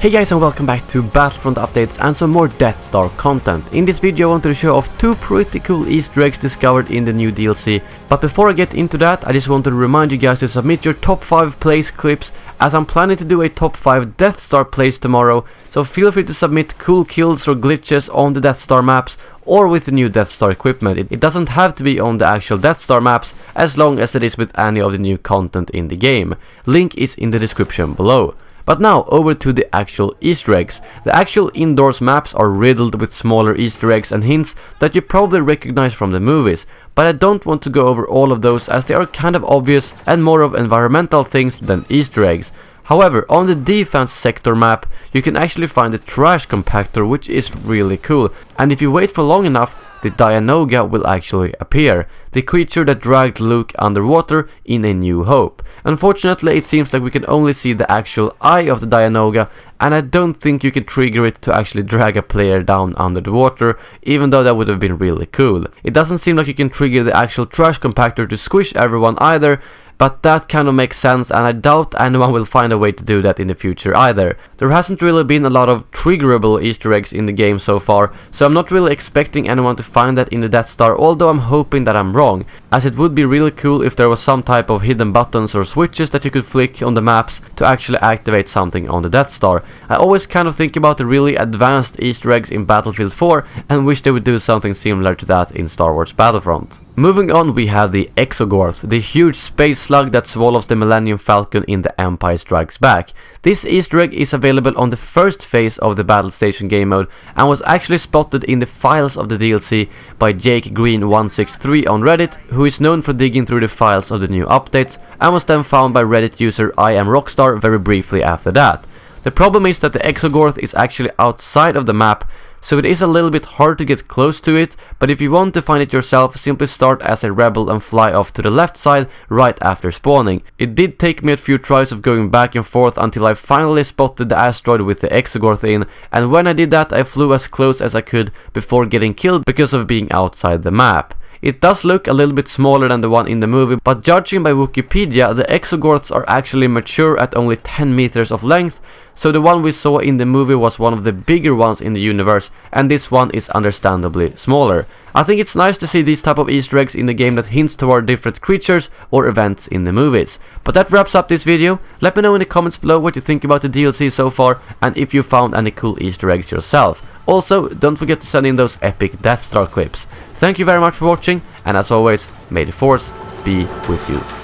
Hey guys, and welcome back to Battlefront updates and some more Death Star content. In this video I wanted to show off two pretty cool Easter eggs discovered in the new DLC. But before I get into that, I just wanted to remind you guys to submit your top 5 plays clips, as I'm planning to do a top 5 Death Star plays tomorrow, so feel free to submit cool kills or glitches on the Death Star maps or with the new Death Star equipment. It doesn't have to be on the actual Death Star maps, as long as it is with any of the new content in the game. Link is in the description below. But now, over to the actual Easter eggs. The actual indoors maps are riddled with smaller Easter eggs and hints that you probably recognize from the movies, but I don't want to go over all of those as they are kind of obvious and more of environmental things than Easter eggs. However, on the defense sector map, you can actually find the trash compactor, which is really cool, and if you wait for long enough, the Dianoga will actually appear, the creature that dragged Luke underwater in A New Hope. Unfortunately, it seems like we can only see the actual eye of the Dianoga, and I don't think you can trigger it to actually drag a player down under the water, even though that would have been really cool. It doesn't seem like you can trigger the actual trash compactor to squish everyone either, but that kind of makes sense, and I doubt anyone will find a way to do that in the future either. There hasn't really been a lot of triggerable Easter eggs in the game so far, so I'm not really expecting anyone to find that in the Death Star, although I'm hoping that I'm wrong, as it would be really cool if there was some type of hidden buttons or switches that you could flick on the maps to actually activate something on the Death Star. I always kind of think about the really advanced Easter eggs in Battlefield 4 and wish they would do something similar to that in Star Wars Battlefront. Moving on, we have the Exogorth, the huge space slug that swallows the Millennium Falcon in The Empire Strikes Back. This Easter egg is available on the first phase of the Battle Station game mode and was actually spotted in the files of the DLC by Jake Green163 on Reddit, who is known for digging through the files of the new updates, and was then found by Reddit user I Am Rockstar very briefly after that. The problem is that the Exogorth is actually outside of the map, so it is a little bit hard to get close to it, but if you want to find it yourself, simply start as a rebel and fly off to the left side right after spawning. It did take me a few tries of going back and forth until I finally spotted the asteroid with the Exogorth in, and when I did that I flew as close as I could before getting killed because of being outside the map. It does look a little bit smaller than the one in the movie, but judging by Wikipedia, the Exogorths are actually mature at only 10 meters of length, so the one we saw in the movie was one of the bigger ones in the universe, and this one is understandably smaller. I think it's nice to see these type of Easter eggs in the game that hints toward different creatures or events in the movies. But that wraps up this video. Let me know in the comments below what you think about the DLC so far, and if you found any cool Easter eggs yourself. Also, don't forget to send in those epic Death Star clips. Thank you very much for watching, and as always, may the Force be with you.